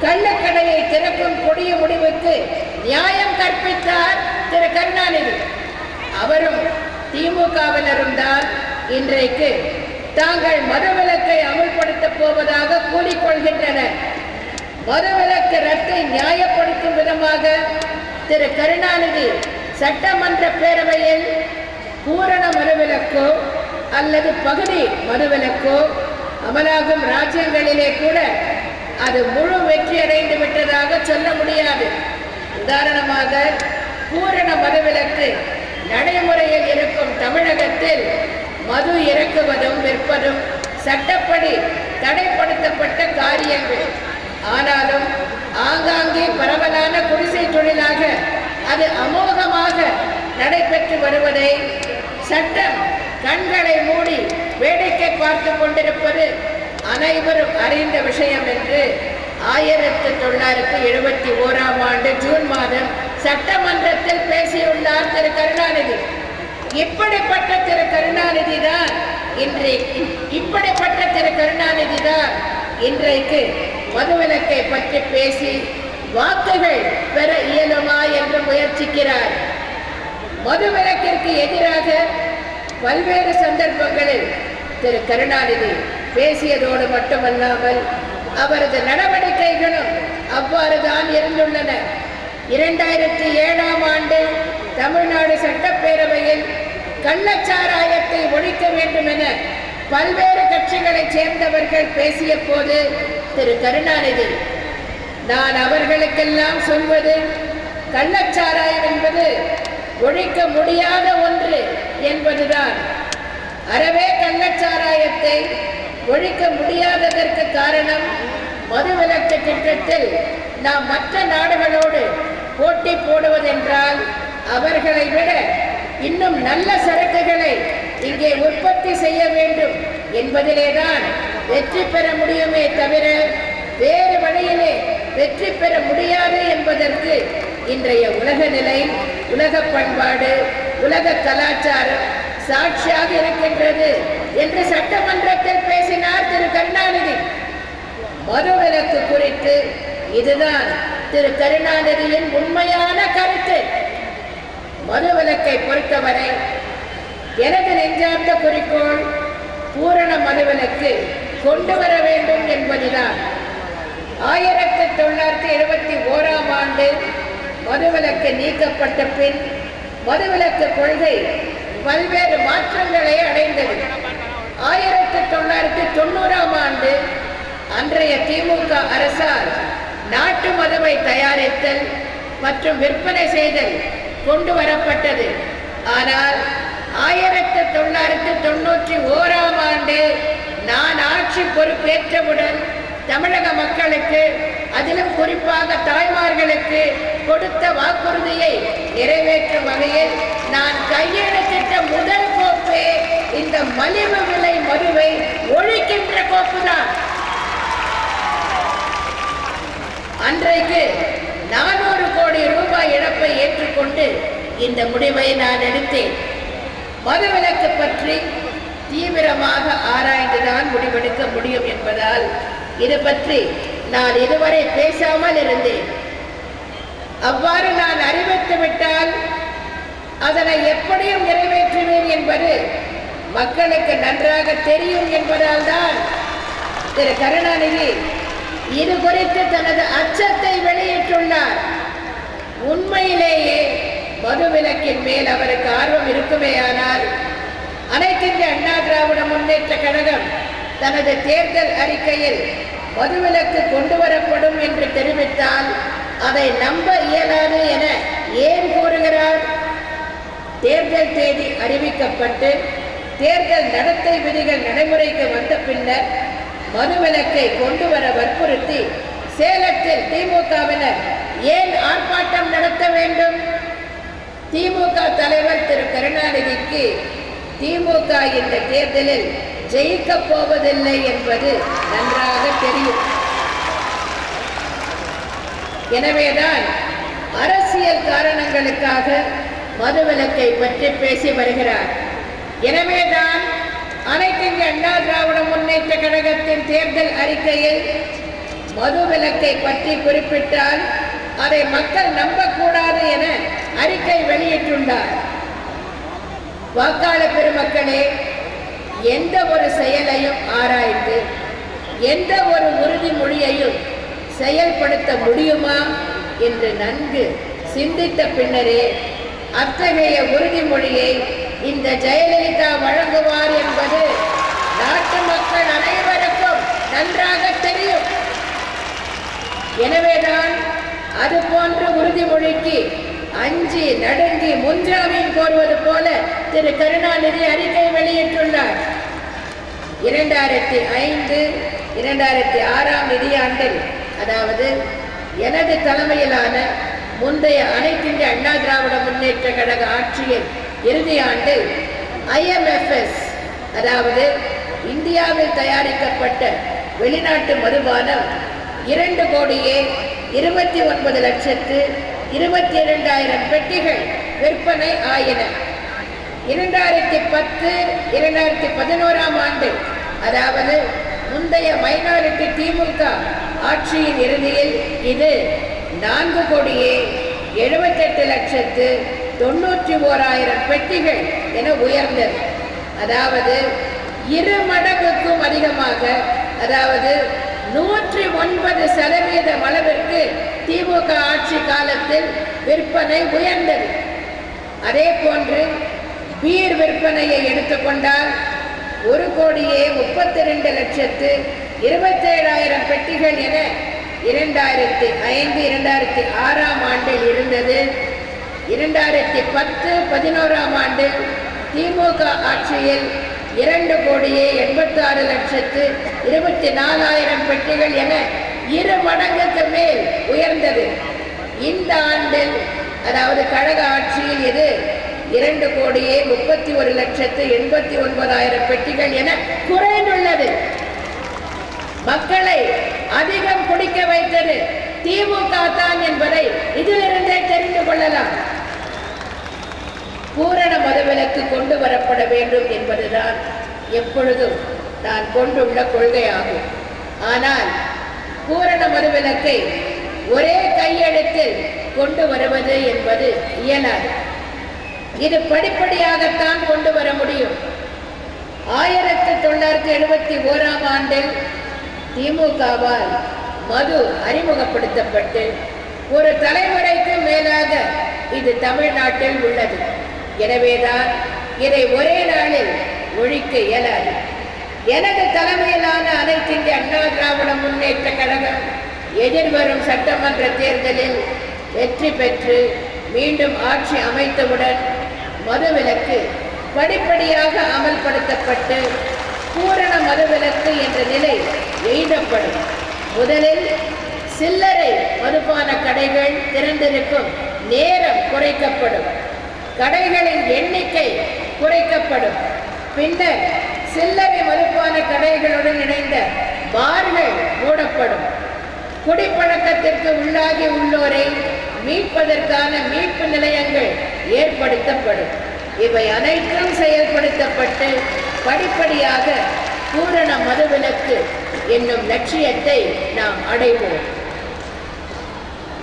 கள்ளக்கடையை திறக்கும் கொடிய முடிவுக்கு நியாயம் கற்பித்தார் திரு கருணாநிதி. அவரும் திமுகவினரும் தான் இன்றைக்கு தாங்கள் மதுவிலக்கை அமல்படுத்தப் போவதாக கூறிக்கொள்கின்றனர். மதுவிலக்கு ரத்தை நியாயப்படுத்தும் விதமாக திரு கருணாநிதி சட்டமன்ற பேரவையில் பூரண மதுவிலக்கோ அல்லது பகுதி மதுவிலக்கோ அமலாகும் ராஜ்யங்களிலே கூட அது முழு வெற்றி அடைந்து விட்டதாக சொல்ல முடியாது. உதாரணமாக பூரண மதுவிலக்கு நடைமுறையில் இருக்கும் தமிழகத்தில் மது இறக்குவதும் விற்பதும் சட்டப்படி தடைப்படுத்தப்பட்ட காரியங்கள். ஆனாலும் ஆங்காங்கே பரவலான குடிசை தொழிலாக அது அமோகமாக நடைபெற்று வருவதை சட்டம் கண்களை மூடி வேடிக்கை பார்த்து கொண்டிருப்பது அனைவரும் அறிந்த விஷயம் என்று 1971 ஜூன் மாதம் சட்டமன்றத்தில் பேசியுள்ளார் திரு கருணாநிதி. இப்படிப்பட்ட திரு கருணாநிதி தான் இன்றைக்கு மதுவிலக்கை பற்றி பேசி வாக்குகள் பெற இயலுமா என்று முயற்சிக்கிறார். மதுவிலக்கிற்கு எதிராக பல்வேறு சந்தர்ப்பங்களில் திரு கருணாநிதி பேசியதோடு மட்டுமல்லாமல் அவரது நடவடிக்கைகளும் அவ்வாறுதான் இருந்துள்ளன. 2007 தமிழ்நாடு சட்டப்பேரவையில் கள்ளச்சாராயத்தை ஒழிக்க வேண்டும் என பல்வேறு கட்சிகளைச் சேர்ந்தவர்கள் பேசிய போது திரு கருணாநிதி, நான் அவர்களுக்கெல்லாம் சொல்வது கள்ளச்சாராயம் என்பது ஒழிக்க முடியாத ஒன்று என்பதுதான். அறவே கள்ளச்சாராயத்தை ஒழிக்க முடியாததற்கு காரணம் மதுவிலக்கு திட்டத்தில் நாம் மற்ற நாடுகளோடு போட்டி போடுவதென்றால் அவர்களை விட இன்னும் நல்ல சரக்குகளை இங்கே உற்பத்தி செய்ய வேண்டும் என்பதிலேதான் வெற்றி பெற முடியுமே தவிர வேறு வழியிலே வெற்றி பெற முடியாது என்பதற்கு இன்றைய உலக நிலை, உலக பண்பாடு, உலக கலாச்சாரம் சாட்சியாக இருக்கின்றது என்று சட்டமன்றத்தில் பேசினார் திரு கருணாநிதி. மதுவிலக்கு குறித்து இதுதான் திரு கருணாநிதியின் உண்மையான கருத்து. மதுவிலக்கை பொறுத்தவரை எனது நெஞ்சார்ந்த குறிக்கோள் பூரண மதுவிலக்கு கொண்டு வர வேண்டும் என்பதுதான். 1971 மதுவிலக்கு நீக்கப்பட்ட பின் மதுவிலக்கு கொள்கை பல்வேறு மாற்றங்களை அடைந்தது. 1990 அன்றைய திமுக அரசால் நாட்டு மதுவை தயாரித்தல் மற்றும் விற்பனை செய்தல் கொண்டு வரப்பட்டது. ஆனால் 1991 நான் ஆட்சி பொறுப்பேற்றவுடன் தமிழக மக்களுக்கு, அதிலும் குறிப்பாக தாய்மார்களுக்கு கொடுத்த வாக்குறுதியை நிறைவேற்றும் வகையில் நான் கையெழுத்திட்ட முதல் கோப்பே இந்த மலிவு விலை மதுவை ஒழிக்கின்ற கோப்புதான். அன்றைக்கு 400 கோடி ரூபாய் இழப்பை ஏற்றுக்கொண்டு இந்த முடிவை நான் எடுத்தேன். மதுவிலக்கு பற்றி தீவிரமாக ஆராய்ந்துதான் முடிவெடுக்க முடியும் என்பதால் இது பற்றி நான் இதுவரை பேசாமல் இருந்தேன். அவ்வாறு நான் அறிவித்து விட்டால் அதனை எப்படியும் நிறைவேற்றுவேன் என்பது மக்களுக்கு நன்றாக தெரியும் என்பதால் தான் திரு கருணாநிதி இது குறித்து தனது அச்சத்தை வெளியிட்டுள்ளார். உண்மையிலேயே மதுவிலக்கின் மேல் அவருக்கு ஆர்வம் இருக்குமேயானால் அனைத்திந்திய அண்ணா திராவிட முன்னேற்ற கழகம் தனது தேர்தல் அறிக்கையில் மதுவிலக்கு கொண்டு வரப்படும் என்று தெரிவித்தால் அதை நம்ப இயலாது என ஏன் கூறுகிறார்? தேர்தல் தேதி அறிவிக்கப்பட்டு தேர்தல் நடத்தை விதிகள் நடைமுறைக்கு வந்த பின்னர் மதுவிலக்கை கொண்டு வர வற்புறுத்தி சேலத்தில் திமுகவினர் ஏன் ஆர்ப்பாட்டம் நடத்த வேண்டும்? திமுக தலைவர் திரு கருணாநிதிக்கு திமுக இந்த தேர்தலில் ஜெயிக்கப் போவதில்லை என்பது நன்றாக தெரியும். எனவேதான் அரசியல் காரணங்களுக்காக மதுவிலக்கை பற்றி பேசி வருகிறார். எனவேதான் அனைத்திந்திய அண்ணா திராவிட முன்னேற்ற கழகத்தின் தேர்தல் அறிக்கையில் மதுவிலக்கை பற்றி குறிப்பிட்டால் அதை மக்கள் நம்பக்கூடாது என அறிக்கை வெளியிட்டுள்ளார். வாக்காளர் பெருமக்களே, எந்த ஒரு செயலையும் ஆராய்ந்து எந்த ஒரு உறுதிமொழியையும் செயல்படுத்த முடியுமா என்று நன்கு சிந்தித்த பின்னரே அத்தகைய உறுதிமொழியை இந்த ஜெயலலிதா வழங்குவார் என்பது நாட்டு மக்கள் அனைவருக்கும் நன்றாக தெரியும். எனவேதான் அது போன்ற உறுதிமொழிக்கு அஞ்சி நடுங்கி முன்ஜாமீன் கோருவது போல திரு கருணாநிதி அறிக்கை வெளியிட்டுள்ளார். 2005-2006 நிதியாண்டில் அதாவது எனது தலைமையிலான முந்தைய அனைத்திந்திய அண்ணா திராவிட முன்னேற்ற கழக ஆட்சியின் இறுதி ஆண்டு IMFS, அதாவது இந்தியாவில் தயாரிக்கப்பட்ட வெளிநாட்டு மதுபானம் 2,29,22,000 பெட்டிகள் விற்பனை ஆயின. 2010-2011 ஆண்டு, அதாவது முந்தைய மைனாரிட்டி திமுக ஆட்சியின் இறுதியில் இது 4,78,91,000 பெட்டிகள் என உயர்ந்தது. அதாவது 2 மடங்குக்கும் அதிகமாக, அதாவது 109% அளவிற்கு திமுக ஆட்சி காலத்தில் விற்பனை உயர்ந்தது. அதே போன்று பீர் விற்பனையை எடுத்துக்கொண்டால் 1,32,27,000 பெட்டிகள் என 2005-2006 ஆண்டில் இருந்தது. 2010-11 ஆண்டில் திமுக ஆட்சியில் 2,86,24,000 பெட்டிகள் என 2 மடங்குக்கு மேல் உயர்ந்தது. இந்த ஆண்டில், அதாவது கழக ஆட்சியில் இது 2,31,89,000 பெட்டிகள் என குறைந்துள்ளது. மக்களை அதிகம் குடிக்க வைத்தது திமுக தான் என்பதை இதிலிருந்தே தெரிந்து கொள்ளலாம். பூரண மதுவிலக்கு கொண்டு வரப்பட வேண்டும் என்பதுதான் எப்பொழுதும் நான் கொண்டுள்ள கொள்கையாகும். ஆனால் பூரண மதுவிலக்கை ஒரே கையெழுத்தில் கொண்டு வருவது என்பது இயலாது. இது படிப்படியாகத்தான் கொண்டு வர முடியும். 1971 ஆண்டில் திமுகவால் மது அறிமுகப்படுத்தப்பட்டு ஒரு தலைமுறைக்கு மேலாக இது தமிழ்நாட்டில் உள்ளது. எனவேதான் இதை ஒரே நாளில் ஒழிக்க இயலாது. எனது தலைமையிலான அனைத்திந்திய அண்ணா திராவிட முன்னேற்ற கழகம் எதிர்வரும் சட்டமன்ற தேர்தலில் வெற்றி பெற்று மீண்டும் ஆட்சி அமைத்தவுடன் மதுவிலக்கு படிப்படியாக அமல்படுத்தப்பட்டு பூரண மதுவிலக்கு என்ற நிலை எய்தப்படும். முதலில் சில்லறை மதுபான கடைகள் திறந்திருக்கும் நேரம் குறைக்கப்படும். கடைகளின் எண்ணிக்கை குறைக்கப்படும். பின்னர் சில்லறை மதுபான கடைகளுடன் இணைந்த பார்கள் மூடப்படும். குடிப்பழக்கத்திற்கு உள்ளாகி உள்ளோரை மீட்பதற்கான மீட்பு நிலையங்கள் ஏற்படுத்தப்படும். இவை அனைத்தும் செயல்படுத்தப்பட்டு படிப்படியாக பூரண மதுவிலக்கு என்னும் லட்சியத்தை நாம் அடைவோம்.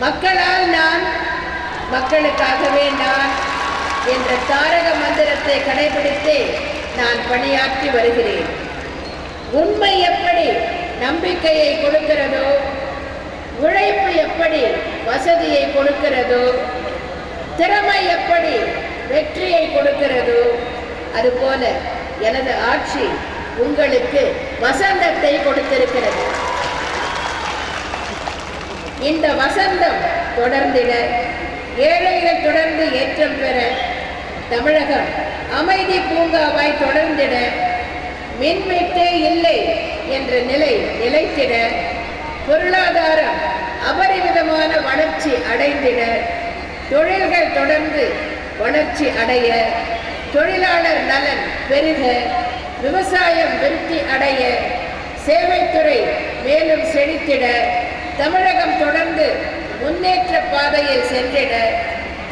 மக்களால் நான், மக்களுக்காகவே நான் என்ற தாரக மந்திரத்தை கடைபிடித்தே நான் பணியாற்றி வருகிறேன். உண்மை எப்படி நம்பிக்கையை கொடுக்கிறதோ, உழைப்பு எப்படி வசதியை கொடுக்கிறதோ, திறமை எப்படி வெற்றியை கொடுக்கிறதோ, அதுபோல எனது ஆட்சி உங்களுக்கு வசந்தத்தை கொடுத்திருக்கிறது. இந்த வசந்தம் தொடர்ந்திட, ஏழைகள் தொடர்ந்து ஏற்றம் பெற, தமிழகம் அமைதி பூங்காவாய் தொடர்ந்திட, மின்வெட்டே இல்லை என்ற நிலை நிலைத்திட, பொருளாதாரம் அபரிமிதமான வளர்ச்சி அடைந்திட, தொழில்கள் தொடர்ந்து வளர்ச்சி அடைய, தொழிலாளர் நலன் பெருக, விவசாயம் விருத்தி அடைய, சேவைத்துறை மேலும் செழித்திட, தமிழகம் தொடர்ந்து முன்னேற்ற பாதையில் சென்றிட,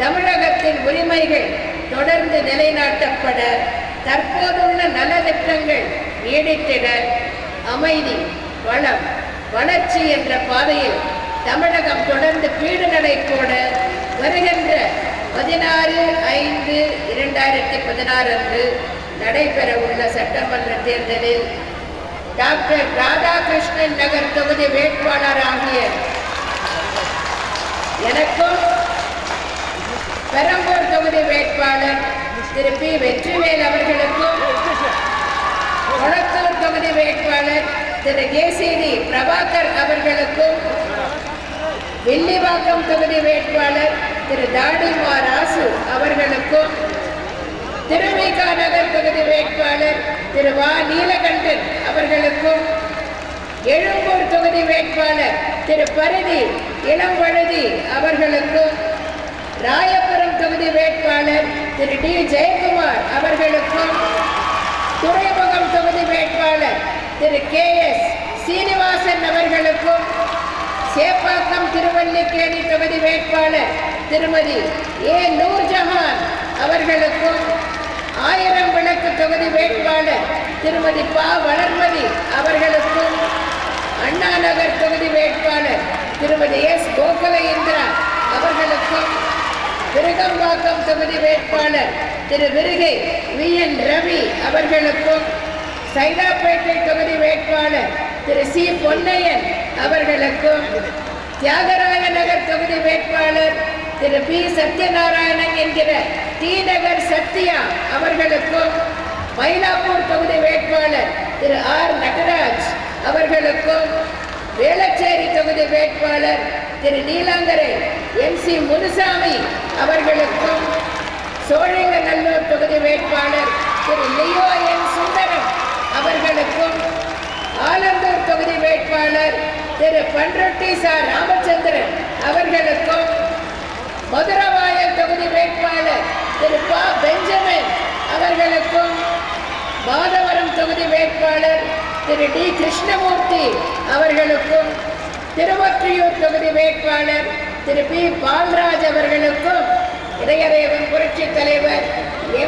தமிழகத்தின் உரிமைகள் தொடர்ந்து நிலைநாட்டப்பட, தற்போதுள்ள நலத்திட்டங்கள் நீடித்திட, அமைதி, வளம், வளர்ச்சி என்ற பாதையில் தமிழகம் தொடர்ந்து பீடு நடை போட, வருகின்ற 16/5/2016 அன்று நடைபெற உள்ள சட்டமன்ற தேர்தலில் டாக்டர் ராதாகிருஷ்ணன் நகர் தொகுதி வேட்பாளராகிய எனக்கும், பெரம்பூர் தொகுதி வேட்பாளர் திரு பி. வெற்றிவேல் அவர்களுக்கும், கொளத்தூர் தொகுதி வேட்பாளர் திரு ஏசிடி பிரபாகர் அவர்களுக்கும், வில்லிவாக்கம் தொகுதி வேட்பாளர் திரு தாடிமா ராசு அவர்களுக்கும், திருவிக நகர் தொகுதி வேட்பாளர் திரு வா. நீலகண்டன் அவர்களுக்கும், எழும்பூர் தொகுதி வேட்பாளர் திரு பரிதி இளம்பழுதி அவர்களுக்கும், ராயபுரம் தொகுதி வேட்பாளர் திரு டி ஜெயக்குமார் அவர்களுக்கும், துறைமுகம் தொகுதி வேட்பாளர் திரு KS சீனிவாசன் அவர்களுக்கும், சேப்பாக்கம் திருவல்லிக்கேணி தொகுதி வேட்பாளர் திருமதி A நூர்ஜஹான் அவர்களுக்கும், ஆயிரம் விளக்கு தொகுதி வேட்பாளர் திருமதி ப வளர்மதி அவர்களுக்கும், அண்ணா நகர் தொகுதி வேட்பாளர் திருமதி S கோகுல இந்திரா அவர்களுக்கும், விருகம்பாக்கம் தொகுதி வேட்பாளர் திரு விருகை VN ரவி அவர்களுக்கும், சைதாப்பேட்டை தொகுதி வேட்பாளர் திரு C பொன்னையன் அவர்களுக்கும், தியாகராய நகர் தொகுதி வேட்பாளர் திரு பி சத்யநாராயணன் என்கிற டி நகர் சத்யா அவர்களுக்கும், மயிலாப்பூர் தொகுதி வேட்பாளர் திரு R நடராஜ் அவர்களுக்கும், வேளச்சேரி தொகுதி வேட்பாளர் திரு நீலாங்கரை MC முனுசாமி அவர்களுக்கும், சோழிங்கநல்லூர் தொகுதி வேட்பாளர் திரு லியோ என் சுந்தரம் அவர்களுக்கும், ஆலந்தூர் தொகுதி வேட்பாளர் திரு பன்ருட்டி சார் ராமச்சந்திரன் அவர்களுக்கும், மதுரவாயல் தொகுதி வேட்பாளர் திரு ப பெஞ்சமின் அவர்களுக்கும், மாதவரம் தொகுதி வேட்பாளர் திரு டி கிருஷ்ணமூர்த்தி அவர்களுக்கும், திருவொற்றியூர் தொகுதி வேட்பாளர் திரு பி பால்ராஜ் அவர்களுக்கும், இளையரேவன் புரட்சி தலைவர்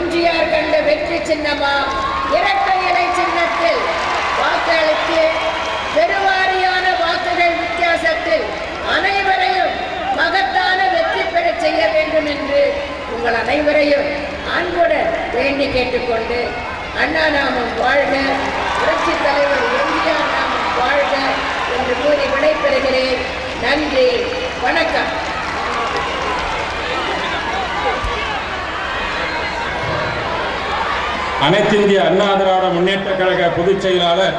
MGR கண்ட வெற்றி சின்னமா இரட்டை இலை சின்னத்தில் வாக்களித்து பெருவாரியான வாக்குகள் வித்தியாசத்தில் அனைவரையும் மகத்தான வெற்றி பெற செய்ய வேண்டும் என்று உங்கள் அனைவரையும் அன்புடன் வேண்டி கேட்டுக்கொண்டு, அண்ணா நாமம் வாழ்க, புரட்சி தலைவர் MGR நாமம் வாழ்க என்று கூறி விடைபெறுகிறேன். நன்றி, வணக்கம். அனைத்திந்திய அண்ணா திராவிட முன்னேற்ற கழக பொதுச் செயலாளர்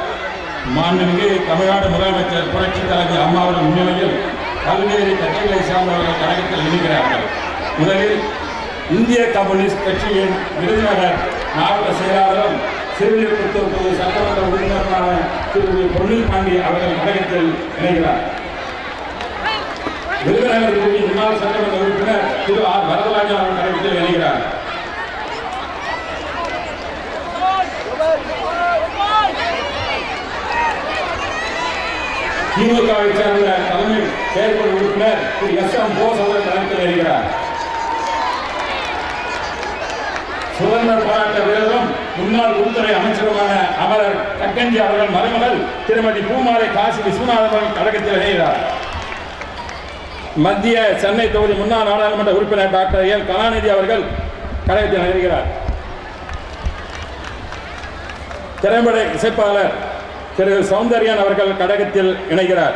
மாண்புமிகு தமிழ்நாடு முதலமைச்சர் புரட்சி தலைவர் அம்மாவின் முன்னிலையில் பல்வேறு கட்சிகளை சார்ந்தவர்கள் கழகத்தில் இணைகிறார்கள். முதலில் இந்திய கம்யூனிஸ்ட் கட்சியின் விருதுநகர் மாவட்ட செயலாளரும் சிறுவில்லிபுத்தூர் தொகுதி சட்டமன்ற உறுப்பினருமான திரு பொன்னில் பாண்டி அவர்கள் கழகத்தில் இணைகிறார். விருதுநகர் தொகுதி முன்னாள் சட்டமன்ற உறுப்பினர் திரு R வரதராஜன் அவர்கள் கழகத்தில் இணைகிறார். திமுகவை சேர்ந்த தலைமை செயற்குழு உறுப்பினர் திரு SM போஸ் அவர்கள் கழகத்தில் இருக்கிறார். சுதந்திர போராட்ட வீரரும் முன்னாள் உள்துறை அமைச்சருமான அமரர் கக்கஞ்சி அவர்கள் மருமகள் திருமதி பூமாலை காசி விஸ்வநாதன் அவர்கள் கழகத்தில் இணைகிறார். மத்திய சென்னை தொகுதி முன்னாள் நாடாளுமன்ற உறுப்பினர் டாக்டர் L கலாநிதி அவர்கள் கழகத்தில் இணைகிறார். திரைப்பட இசைப்பாளர் திரு சௌந்தர்யன் அவர்கள் கழகத்தில் இணைகிறார்.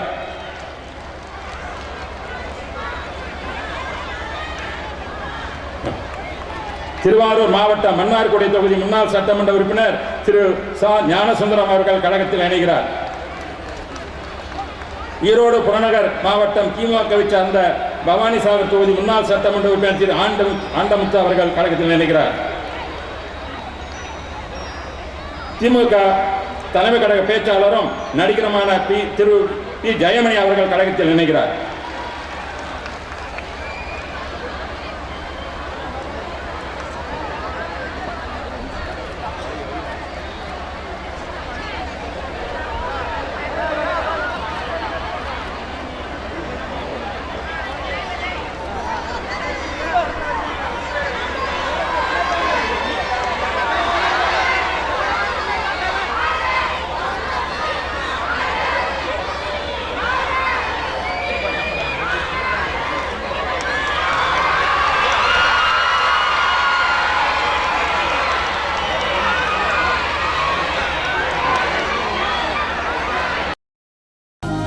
திருவாரூர் மாவட்ட மன்னார்குடி தொகுதி முன்னாள் சட்டமன்ற உறுப்பினர் திரு ச ஞானசுந்தரம் அவர்கள் கழகத்தில் இணைகிறார். ஈரோடு புறநகர் மாவட்டம் திமுகவை சார்ந்த பவானிசாகர் தொகுதி முன்னாள் சட்டமன்ற உறுப்பினர் திரு ஆண்டமுத்து அவர்கள் கழகத்தில் இணைகிறார். திமுக தலைமை கழக பேச்சாளரும் நடிகருமான திரு பி ஜெயமணி அவர்கள் கழகத்தில் இணைகிறார்.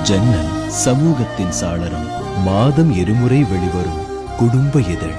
ஜன்னல் சமூகத்தின் சாளரம். மாதம் இருமுறை வெளிவரும் குடும்ப இதழ்.